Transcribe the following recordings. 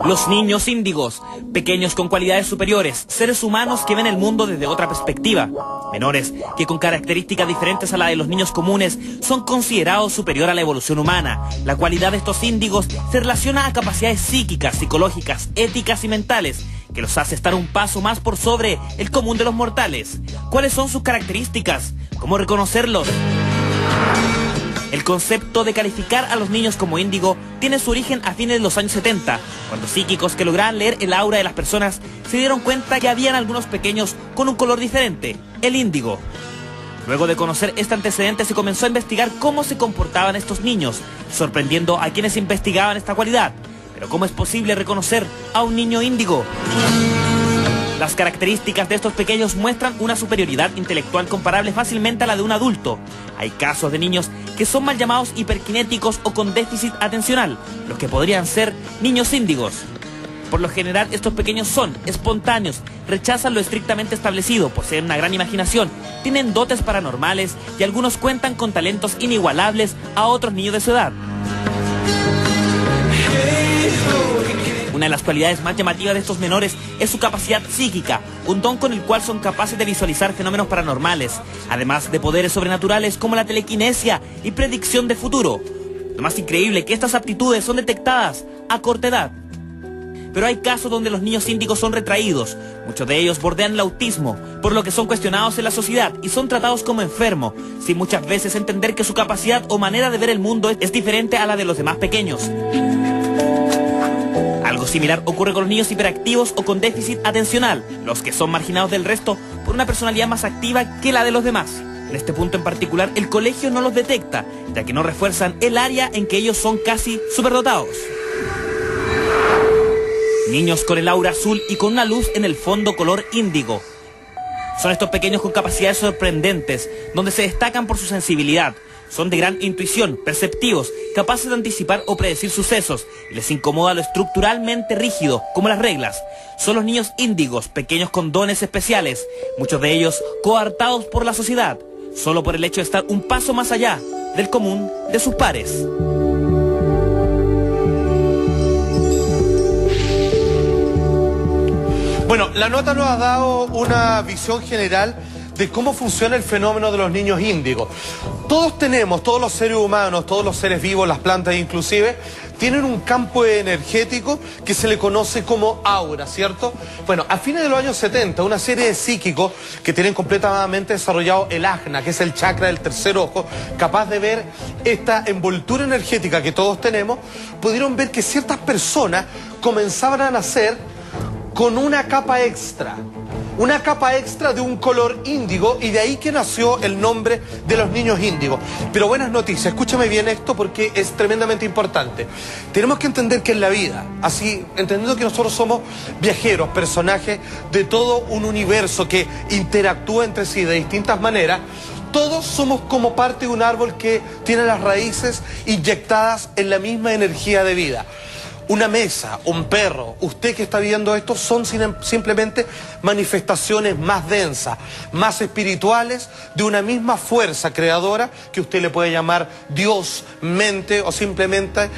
Los niños índigos, pequeños con cualidades superiores, seres humanos que ven el mundo desde otra perspectiva. Menores que con características diferentes a la de los niños comunes son considerados superior a la evolución humana. La cualidad de estos índigos se relaciona a capacidades psíquicas, psicológicas, éticas y mentales, que los hace estar un paso más por sobre el común de los mortales. ¿Cuáles son sus características? ¿Cómo reconocerlos? El concepto de calificar a los niños como índigo tiene su origen a fines de los años 70, cuando psíquicos que lograban leer el aura de las personas se dieron cuenta que habían algunos pequeños con un color diferente, el índigo. Luego de conocer este antecedente se comenzó a investigar cómo se comportaban estos niños, sorprendiendo a quienes investigaban esta cualidad. Pero ¿cómo es posible reconocer a un niño índigo? Las características de estos pequeños muestran una superioridad intelectual comparable fácilmente a la de un adulto. Hay casos de niños que son mal llamados hiperkinéticos o con déficit atencional, los que podrían ser niños índigos. Por lo general, estos pequeños son espontáneos, rechazan lo estrictamente establecido, poseen una gran imaginación, tienen dotes paranormales y algunos cuentan con talentos inigualables a otros niños de su edad. Una de las cualidades más llamativas de estos menores es su capacidad psíquica, un don con el cual son capaces de visualizar fenómenos paranormales, además de poderes sobrenaturales como la telequinesia y predicción del futuro. Lo más increíble es que estas aptitudes son detectadas a corta edad. Pero hay casos donde los niños índigos son retraídos, muchos de ellos bordean el autismo, por lo que son cuestionados en la sociedad y son tratados como enfermos, sin muchas veces entender que su capacidad o manera de ver el mundo es diferente a la de los demás pequeños. Algo similar ocurre con los niños hiperactivos o con déficit atencional, los que son marginados del resto por una personalidad más activa que la de los demás. En este punto en particular, el colegio no los detecta, ya que no refuerzan el área en que ellos son casi superdotados. Niños con el aura azul y con una luz en el fondo color índigo. Son estos pequeños con capacidades sorprendentes, donde se destacan por su sensibilidad. Son de gran intuición, perceptivos, capaces de anticipar o predecir sucesos, y les incomoda lo estructuralmente rígido, como las reglas. Son los niños índigos, pequeños con dones especiales, muchos de ellos coartados por la sociedad, solo por el hecho de estar un paso más allá del común de sus pares. Bueno, la nota nos ha dado una visión general de cómo funciona el fenómeno de los niños índigos. Todos los seres humanos, todos los seres vivos, las plantas inclusive, tienen un campo energético que se le conoce como aura, ¿cierto? Bueno, a fines de los años 70, una serie de psíquicos que tienen completamente desarrollado el ajna, que es el chakra del tercer ojo, capaz de ver esta envoltura energética que todos tenemos, pudieron ver que ciertas personas comenzaban a nacer con una capa extra de un color índigo, y de ahí que nació el nombre de los niños índigos. Pero buenas noticias, escúchame bien esto porque es tremendamente importante. Tenemos que entender que en la vida, así, entendiendo que nosotros somos viajeros, personajes de todo un universo que interactúa entre sí de distintas maneras, todos somos como parte de un árbol que tiene las raíces inyectadas en la misma energía de vida. Una mesa, un perro, usted que está viendo esto, son simplemente manifestaciones más densas, más espirituales de una misma fuerza creadora que usted le puede llamar Dios, mente o simplemente,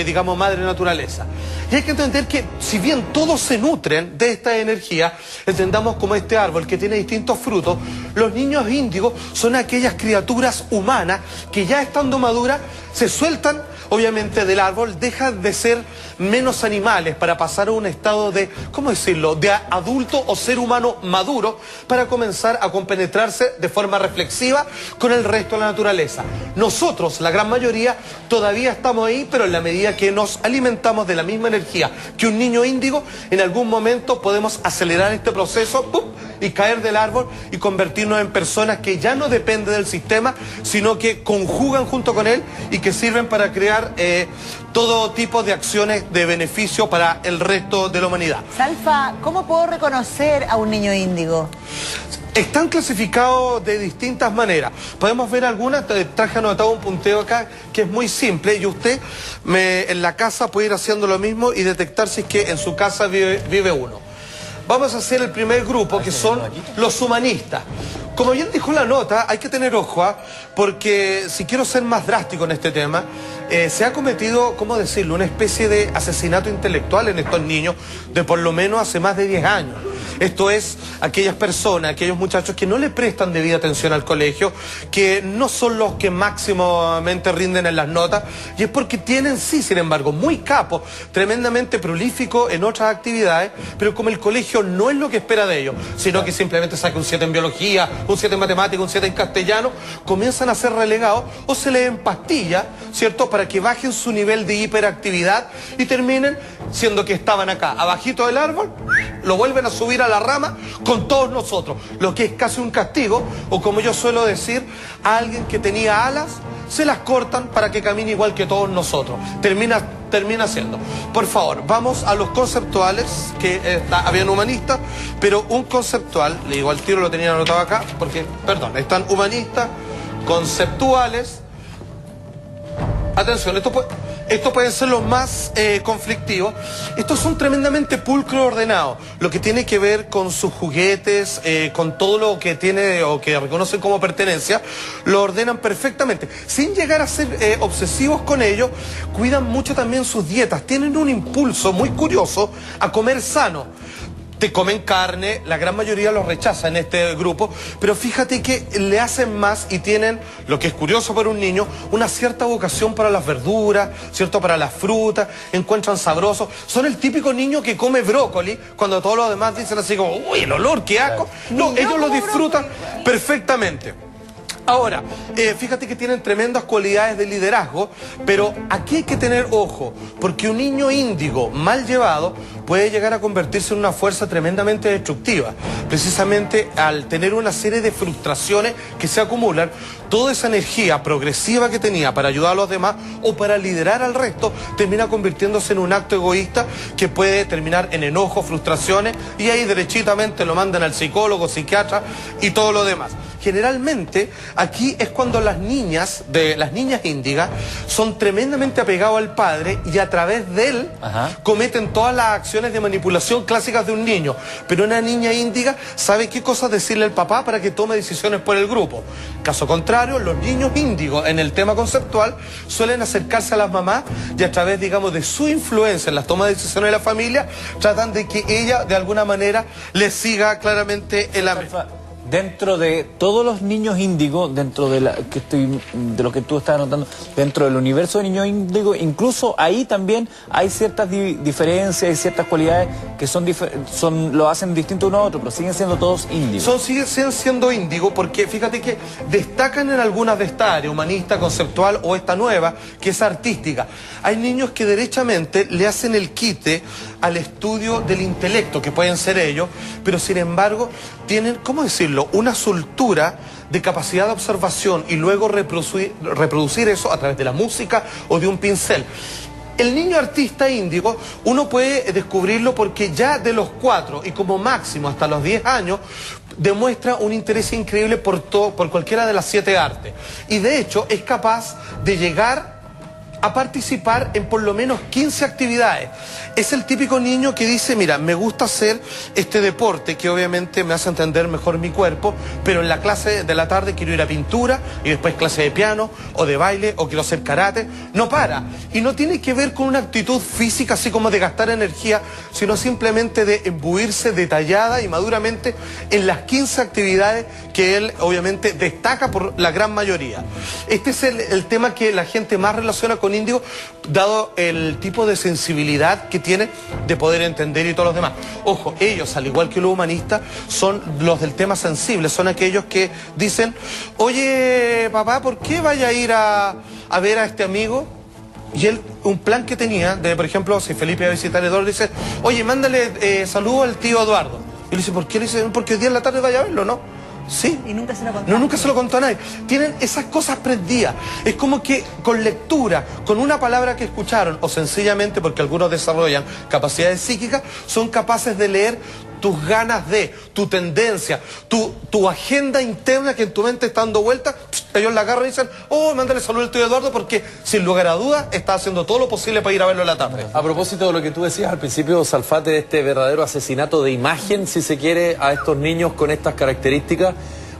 digamos, madre naturaleza. Y hay que entender que si bien todos se nutren de esta energía, entendamos como este árbol que tiene distintos frutos, los niños índigos son aquellas criaturas humanas que ya estando maduras se sueltan obviamente del árbol, dejan de ser menos animales para pasar a un estado de, ¿cómo decirlo?, de adulto o ser humano maduro, para comenzar a compenetrarse de forma reflexiva con el resto de la naturaleza. Nosotros, la gran mayoría, todavía estamos ahí, pero en la medida que nos alimentamos de la misma energía que un niño índigo, en algún momento podemos acelerar este proceso, ¡pum!, y caer del árbol y convertirnos en personas que ya no dependen del sistema, sino que conjugan junto con él y que sirven para crear todo tipo de acciones de beneficio para el resto de la humanidad. Salfa, ¿cómo puedo reconocer a un niño índigo? Están clasificados de distintas maneras. Podemos ver algunas, traje anotado un punteo acá que es muy simple, y usted en la casa puede ir haciendo lo mismo y detectar si es que en su casa vive uno. Vamos a hacer el primer grupo, que son los humanistas. Como bien dijo la nota, hay que tener ojo, porque si quiero ser más drástico en este tema, se ha cometido, ¿cómo decirlo?, una especie de asesinato intelectual en estos niños de por lo menos hace más de 10 años. Esto es, aquellas personas, aquellos muchachos que no le prestan debida atención al colegio, que no son los que máximamente rinden en las notas, y es porque tienen, sí, sin embargo, muy capos, tremendamente prolíficos en otras actividades, pero como el colegio no es lo que espera de ellos, sino que simplemente saque un 7 en biología, un 7 en matemática, un 7 en castellano, comienzan a ser relegados o se les den pastillas, ¿cierto?, para que bajen su nivel de hiperactividad y terminen siendo que estaban acá, abajito del árbol, lo vuelven a subir a la rama con todos nosotros, lo que es casi un castigo, o como yo suelo decir, a alguien que tenía alas, se las cortan para que camine igual que todos nosotros. Termina siendo. Por favor, vamos a los conceptuales, que habían humanistas, pero un conceptual, le digo al tiro, lo tenía anotado acá, porque, perdón, están humanistas, conceptuales. Atención, estos pueden ser los más conflictivos. Estos son tremendamente pulcro ordenados. Lo que tiene que ver con sus juguetes, con todo lo que tiene o que reconocen como pertenencia, lo ordenan perfectamente. Sin llegar a ser obsesivos con ello, cuidan mucho también sus dietas. Tienen un impulso muy curioso a comer sano. Te comen carne, la gran mayoría los rechaza en este grupo, pero fíjate que le hacen más y tienen, lo que es curioso para un niño, una cierta vocación para las verduras, ¿cierto?, para las frutas, encuentran sabrosos. Son el típico niño que come brócoli, cuando todos los demás dicen así como, uy, el olor, qué asco. No, ellos lo disfrutan perfectamente. Ahora, fíjate que tienen tremendas cualidades de liderazgo, pero aquí hay que tener ojo, porque un niño índigo mal llevado puede llegar a convertirse en una fuerza tremendamente destructiva. Precisamente al tener una serie de frustraciones que se acumulan, toda esa energía progresiva que tenía para ayudar a los demás o para liderar al resto, termina convirtiéndose en un acto egoísta que puede terminar en enojo, frustraciones, y ahí derechitamente lo mandan al psicólogo, psiquiatra y todo lo demás. Generalmente, aquí es cuando las niñas índigas son tremendamente apegadas al padre y a través de él cometen todas las acciones de manipulación clásicas de un niño. Pero una niña índiga sabe qué cosas decirle al papá para que tome decisiones por el grupo. Caso contrario, los niños índigos en el tema conceptual suelen acercarse a las mamás y a través, digamos, de su influencia en las tomas de decisiones de la familia, tratan de que ella, de alguna manera, les siga claramente el amor. Dentro de todos los niños índigos, dentro de lo que tú estás anotando, dentro del universo de niños índigos, incluso ahí también hay ciertas diferencias y ciertas cualidades que lo hacen distinto uno a otro, pero siguen siendo todos índigos. Siguen siendo índigos porque fíjate que destacan en algunas de esta área, humanista, conceptual o esta nueva, que es artística. Hay niños que derechamente le hacen el quite al estudio del intelecto, que pueden ser ellos, pero sin embargo tienen, ¿cómo decirlo?, una soltura de capacidad de observación y luego reproducir eso a través de la música o de un pincel. El niño artista índigo, uno puede descubrirlo porque ya de los 4 y como máximo hasta los 10 años, demuestra un interés increíble por cualquiera de las 7 artes. Y de hecho es capaz de llegar a participar en por lo menos 15 actividades. Es el típico niño que dice, mira, me gusta hacer este deporte que obviamente me hace entender mejor mi cuerpo, pero en la clase de la tarde quiero ir a pintura y después clase de piano o de baile o quiero hacer karate. No para. Y no tiene que ver con una actitud física así como de gastar energía, sino simplemente de imbuirse detallada y maduramente en las 15 actividades que él obviamente destaca por la gran mayoría. Este es el tema que la gente más relaciona con índigo, dado el tipo de sensibilidad que tiene de poder entender y todos los demás. Ojo, ellos, al igual que los humanistas, son los del tema sensible, son aquellos que dicen, oye, papá, ¿por qué vaya a ir a ver a este amigo? Y él, un plan que tenía, por ejemplo, si Felipe va a visitar a Eduardo, dice, oye, mándale saludo al tío Eduardo. Y le dice, ¿por qué? Le dice, porque hoy día en la tarde vaya a verlo, ¿no? Sí. Y nunca se lo contó. No, nunca se lo contó a nadie. Tienen esas cosas prendidas. Es como que con lectura, con una palabra que escucharon, o sencillamente porque algunos desarrollan capacidades psíquicas, son capaces de leer tus ganas de, tu tendencia, tu agenda interna que en tu mente está dando vueltas. Ellos la agarran y dicen, oh, mándale saludo al tío Eduardo, porque sin lugar a dudas está haciendo todo lo posible para ir a verlo en la tarde. A propósito de lo que tú decías al principio, Salfate, de este verdadero asesinato de imagen, si se quiere, a estos niños con estas características,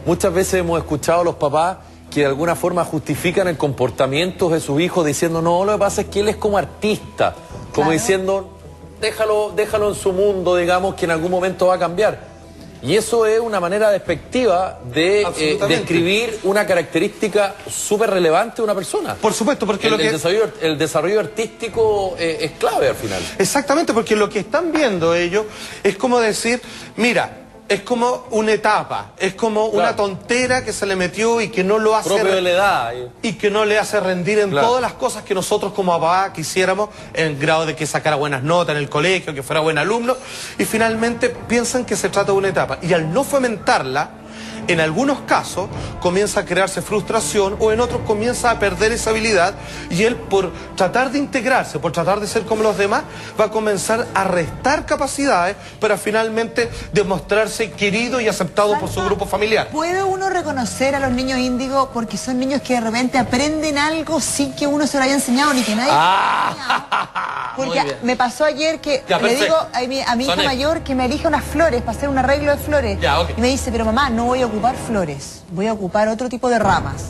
muchas veces hemos escuchado a los papás que de alguna forma justifican el comportamiento de sus hijos diciendo, no, lo que pasa es que él es como artista, como diciendo, déjalo en su mundo, digamos, que en algún momento va a cambiar. Y eso es una manera despectiva de describir una característica súper relevante de una persona. Por supuesto, porque el desarrollo artístico es clave al final. Exactamente, porque lo que están viendo ellos es como decir, mira, es como una etapa, es como una tontera que se le metió y que no lo hace... Propio de la edad. Y que no le hace rendir en todas las cosas que nosotros como papá quisiéramos, en grado de que sacara buenas notas en el colegio, que fuera buen alumno, y finalmente piensan que se trata de una etapa. Y al no fomentarla, en algunos casos comienza a crearse frustración o en otros comienza a perder esa habilidad y él por tratar de integrarse, por tratar de ser como los demás, va a comenzar a restar capacidades para finalmente demostrarse querido y aceptado por su grupo familiar. ¿Puede uno reconocer a los niños índigos porque son niños que de repente aprenden algo sin que uno se lo haya enseñado ni que nadie Porque me pasó ayer que le digo a mi hija mayor que me elija unas flores para hacer un arreglo de flores. Y me dice, pero mamá, no voy a ocupar flores, voy a ocupar otro tipo de ramas.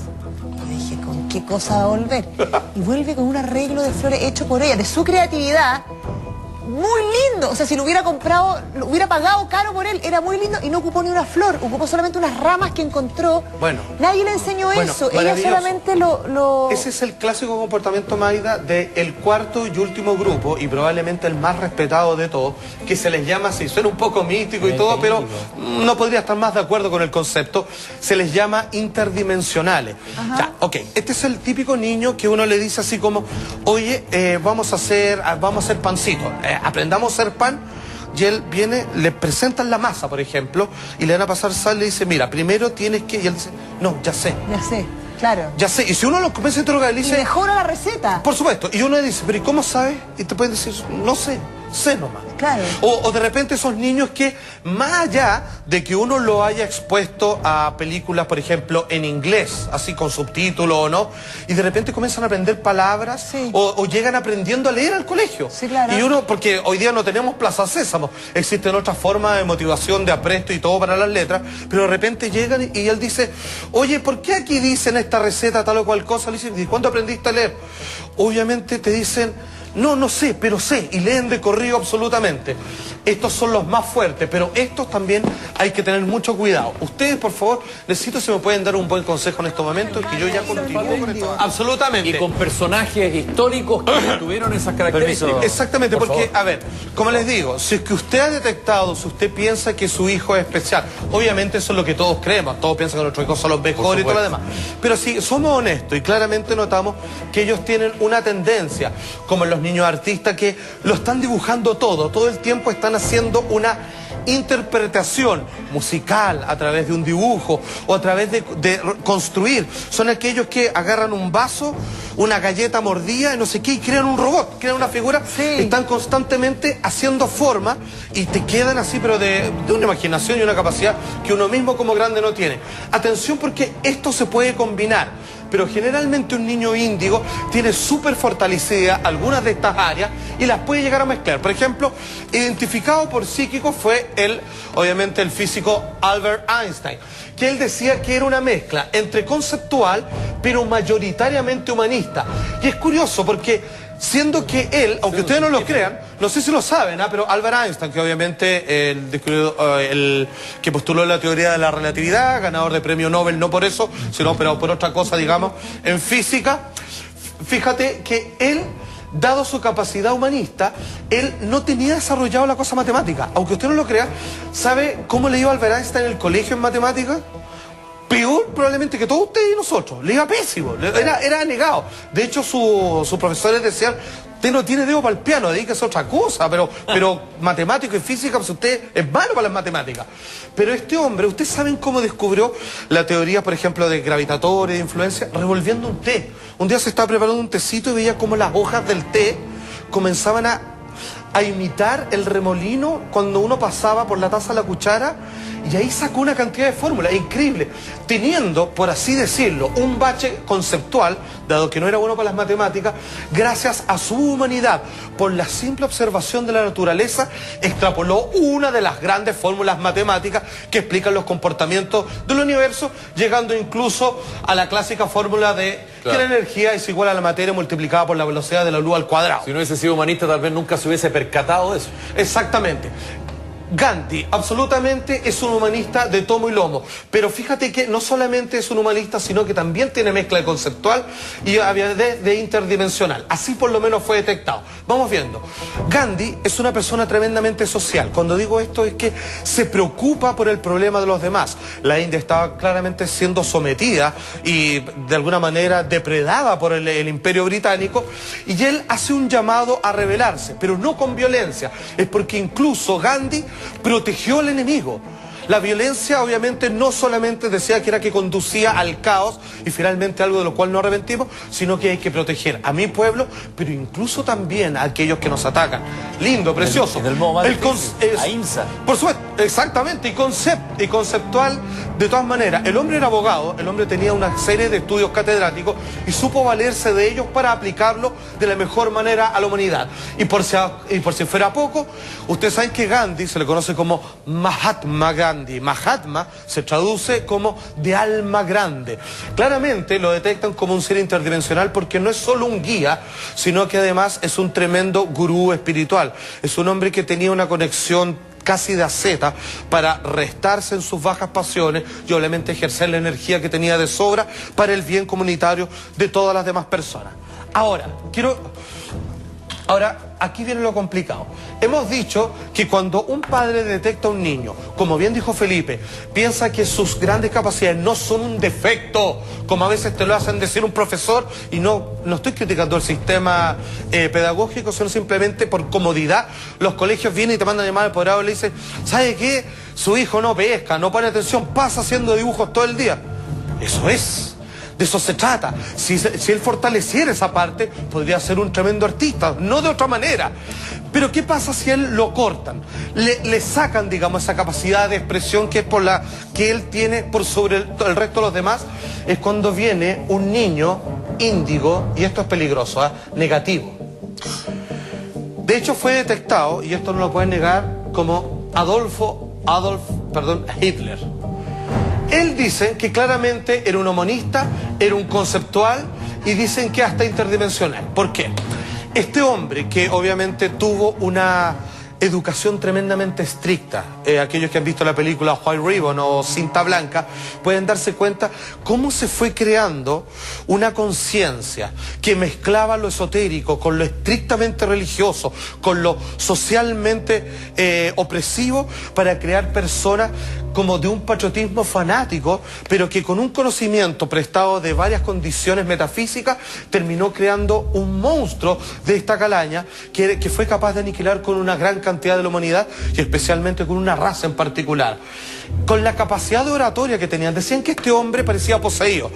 Y dije, ¿con qué cosa va a volver? Y vuelve con un arreglo de flores hecho por ella, de su creatividad. Muy lindo, o sea, si lo hubiera comprado, lo hubiera pagado caro por él, era muy lindo y no ocupó ni una flor, ocupó solamente unas ramas que encontró. Bueno, nadie le enseñó eso, ella solamente lo... Ese es el clásico comportamiento, Maida, del cuarto y último grupo, y probablemente el más respetado de todos, que se les llama así, suena un poco místico y todo, pero no podría estar más de acuerdo con el concepto, se les llama interdimensionales. Ya, este es el típico niño que uno le dice así como, oye, vamos a hacer pancito, aprendamos a hacer pan, y él viene, le presentan la masa, por ejemplo, y le van a pasar sal y le dice, mira, primero tienes que... Y él dice, no, ya sé. Ya sé, claro. Ya sé, y si uno lo comienza a interrogar, le dice... Y mejora la receta. Por supuesto, y uno le dice, pero ¿y cómo sabes? Y te pueden decir, no sé, sé nomás. Claro. O de repente esos niños que, más allá de que uno lo haya expuesto a películas, por ejemplo, en inglés, así con subtítulos o no, y de repente comienzan a aprender palabras o llegan aprendiendo a leer al colegio. Sí, claro. Y uno, porque hoy día no tenemos Plaza Sésamo, existen otras formas de motivación, de apresto y todo para las letras, pero de repente llegan y él dice, oye, ¿por qué aquí dicen esta receta tal o cual cosa? Le dicen, ¿y cuándo aprendiste a leer? Obviamente te dicen... No sé, pero sé, y leen de corrido absolutamente. Estos son los más fuertes, pero estos también hay que tener mucho cuidado. Ustedes, por favor, necesito si me pueden dar un buen consejo en estos momentos, que yo ya continúo con esto. Absolutamente. Y con personajes históricos que tuvieron esas características. Exactamente, porque, a ver, como les digo, si es que usted ha detectado, si usted piensa que su hijo es especial, obviamente eso es lo que todos creemos, todos piensan que nuestros hijos son los mejores y todo lo demás. Pero si somos honestos y claramente notamos que ellos tienen una tendencia, como en los niños artistas, que lo están dibujando todo el tiempo están haciendo una interpretación musical a través de un dibujo o a través de construir. Son aquellos que agarran un vaso, una galleta mordida y no sé qué y crean un robot, crean una figura. Están constantemente haciendo forma y te quedan así, pero de una imaginación y una capacidad que uno mismo como grande no tiene. Atención, porque esto se puede combinar, pero generalmente un niño índigo tiene súper fortalecida algunas de estas áreas y las puede llegar a mezclar. Por ejemplo, identificado por psíquico fue obviamente el físico Albert Einstein, que él decía que era una mezcla entre conceptual, pero mayoritariamente humanista. Y es curioso porque siendo que él, aunque ustedes no lo crean, no sé si lo saben, pero Albert Einstein, que obviamente el que postuló la teoría de la relatividad, ganador de premio Nobel, no por eso, sino pero por otra cosa, digamos, en física, fíjate que él, dado su capacidad humanista, él no tenía desarrollado la cosa matemática. Aunque usted no lo crea, ¿sabe cómo le iba a Albert Einstein en el colegio en matemáticas? Peor probablemente que todos ustedes y nosotros. Le iba pésimo, era negado. De hecho, sus profesores decían, usted no tiene dedo para el piano, dedíquese a otra cosa, pero matemático y física, pues usted es malo para las matemáticas. Pero este hombre, ¿ustedes saben cómo descubrió la teoría, por ejemplo, de gravitatoria, de influencia? Revolviendo un té. Un día se estaba preparando un tecito y veía cómo las hojas del té comenzaban a a imitar el remolino cuando uno pasaba por la taza a la cuchara, y ahí sacó una cantidad de fórmulas increíble, teniendo, por así decirlo, un bache conceptual, dado que no era bueno para las matemáticas. Gracias a su humanidad, por la simple observación de la naturaleza, extrapoló una de las grandes fórmulas matemáticas que explican los comportamientos del universo, llegando incluso a la clásica fórmula de que la energía es igual a la materia multiplicada por la velocidad de la luz al cuadrado. Si no hubiese sido humanista, tal vez nunca se hubiese percatado de eso. Exactamente. Gandhi absolutamente es un humanista de tomo y lomo, pero fíjate que no solamente es un humanista, sino que también tiene mezcla de conceptual y de interdimensional. Así por lo menos fue detectado. Vamos viendo. Gandhi es una persona tremendamente social. Cuando digo esto es que se preocupa por el problema de los demás. La India estaba claramente siendo sometida y de alguna manera depredada por el Imperio Británico, y él hace un llamado a rebelarse, pero no con violencia. Es porque incluso Gandhi protegió al enemigo. La violencia obviamente no solamente decía que era que conducía al caos y finalmente algo de lo cual no arrepentimos, sino que hay que proteger a mi pueblo, pero incluso también a aquellos que nos atacan. Lindo, precioso. Del modo más ahimsa. Por supuesto, exactamente, y conceptual de todas maneras. El hombre era abogado, el hombre tenía una serie de estudios catedráticos y supo valerse de ellos para aplicarlo de la mejor manera a la humanidad. Y por si fuera poco, ustedes saben que Gandhi se le conoce como Mahatma Gandhi. Mahatma se traduce como de alma grande. Claramente lo detectan como un ser interdimensional porque no es solo un guía, sino que además es un tremendo gurú espiritual. Es un hombre que tenía una conexión casi de asceta para restarse en sus bajas pasiones y obviamente ejercer la energía que tenía de sobra para el bien comunitario de todas las demás personas. Ahora, aquí viene lo complicado. Hemos dicho que cuando un padre detecta a un niño, como bien dijo Felipe, piensa que sus grandes capacidades no son un defecto, como a veces te lo hacen decir un profesor, y no estoy criticando el sistema pedagógico, sino simplemente por comodidad. Los colegios vienen y te mandan a llamar al apoderado y le dicen, ¿sabe qué? Su hijo no pesca, no pone atención, pasa haciendo dibujos todo el día. Eso es. De eso se trata. Si él fortaleciera esa parte, podría ser un tremendo artista, no de otra manera. Pero ¿qué pasa si él lo cortan? Le sacan, digamos, esa capacidad de expresión que es por la que él tiene por sobre el resto de los demás. Es cuando viene un niño índigo, y esto es peligroso, negativo. De hecho fue detectado, y esto no lo pueden negar, como Adolf Hitler. Él dice que claramente era un humanista, era un conceptual, y dicen que hasta interdimensional. ¿Por qué? Este hombre que obviamente tuvo una educación tremendamente estricta, aquellos que han visto la película White Ribbon o Cinta Blanca pueden darse cuenta cómo se fue creando una conciencia que mezclaba lo esotérico con lo estrictamente religioso, con lo socialmente opresivo, para crear personas como de un patriotismo fanático, pero que con un conocimiento prestado de varias condiciones metafísicas terminó creando un monstruo de esta calaña que fue capaz de aniquilar con una gran cantidad de la humanidad y especialmente con una raza en particular. Con la capacidad de oratoria que tenían, decían que este hombre parecía poseído,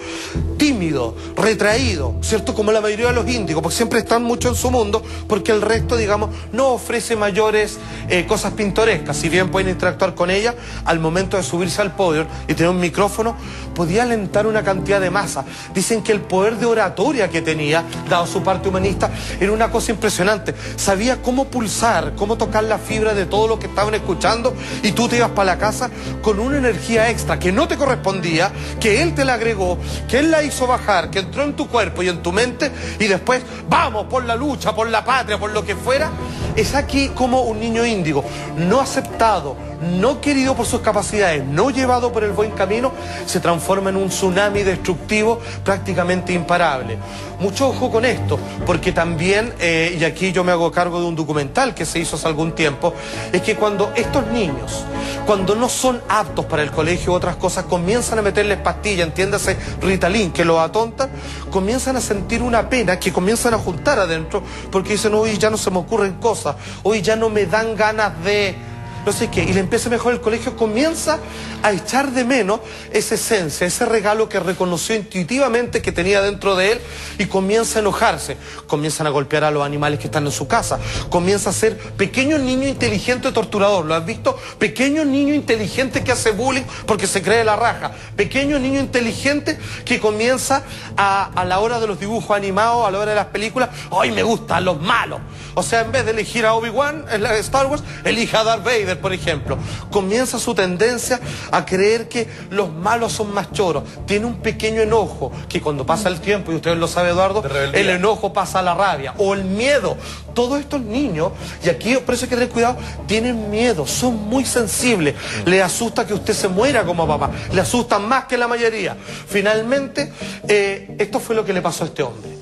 tímido, retraído, ¿cierto? Como la mayoría de los índigos, porque siempre están mucho en su mundo, porque el resto, digamos, no ofrece mayores cosas pintorescas. Si bien pueden interactuar con ella, al momento de subirse al podio y tener un micrófono, podía alentar una cantidad de masa. Dicen que el poder de oratoria que tenía, dado su parte humanista, era una cosa impresionante. Sabía cómo pulsar, cómo tocar la fibra de todo lo que estaban escuchando, y tú te ibas para la casa con una energía extra que no te correspondía, que él te la agregó, que él la hizo bajar, que entró en tu cuerpo y en tu mente, y después, vamos, por la lucha, por la patria, por lo que fuera. Es aquí como un niño índigo, no aceptado, no querido por sus capacidades, no llevado por el buen camino, se transforma en un tsunami destructivo prácticamente imparable. Mucho ojo con esto, porque también, y aquí yo me hago cargo de un documental que se hizo hace algún tiempo, es que cuando estos niños, cuando no son aptos para el colegio u otras cosas, comienzan a meterles pastillas, entiéndase Ritalin, que los atontan, comienzan a sentir una pena que comienzan a juntar adentro, porque dicen, hoy ya no se me ocurren cosas, hoy ya no me dan ganas de... no sé qué, y le empieza mejor el colegio, comienza a echar de menos esa esencia, ese regalo que reconoció intuitivamente que tenía dentro de él, y comienza a enojarse, comienzan a golpear a los animales que están en su casa, comienza a ser pequeño niño inteligente torturador, ¿lo has visto? Pequeño niño inteligente que hace bullying porque se cree la raja, pequeño niño inteligente que comienza a la hora de los dibujos animados, a la hora de las películas, ¡ay, me gustan los malos! O sea, en vez de elegir a Obi-Wan en la de Star Wars, elige a Darth Vader, por ejemplo. Comienza su tendencia a creer que los malos son más choros. Tiene un pequeño enojo, que cuando pasa el tiempo, y usted lo sabe, Eduardo, el enojo pasa a la rabia, o el miedo. Todos estos niños, y aquí por eso hay que tener cuidado, tienen miedo, son muy sensibles. Le asusta que usted se muera como papá, le asustan más que la mayoría. Finalmente, esto fue lo que le pasó a este hombre.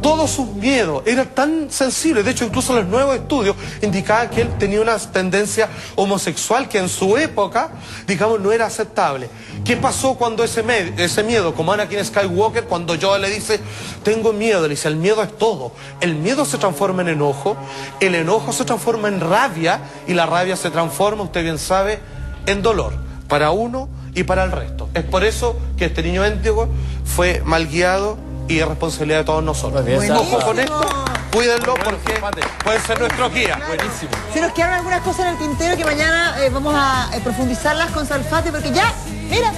Todos sus miedos eran tan sensibles, de hecho incluso los nuevos estudios indicaban que él tenía una tendencia homosexual que en su época, digamos, no era aceptable. ¿Qué pasó cuando ese miedo, como Anakin Skywalker, cuando Yoda le dice, tengo miedo, le dice, el miedo es todo. El miedo se transforma en enojo, el enojo se transforma en rabia, y la rabia se transforma, usted bien sabe, en dolor, para uno y para el resto. Es por eso que este niño índigo fue mal guiado, y es responsabilidad de todos nosotros. Ojo con esto, cuídenlo porque puede ser nuestro guía. Buenísimo. Se nos quedaron algunas cosas en el tintero que mañana vamos a profundizarlas con Salfate, porque ya, mira.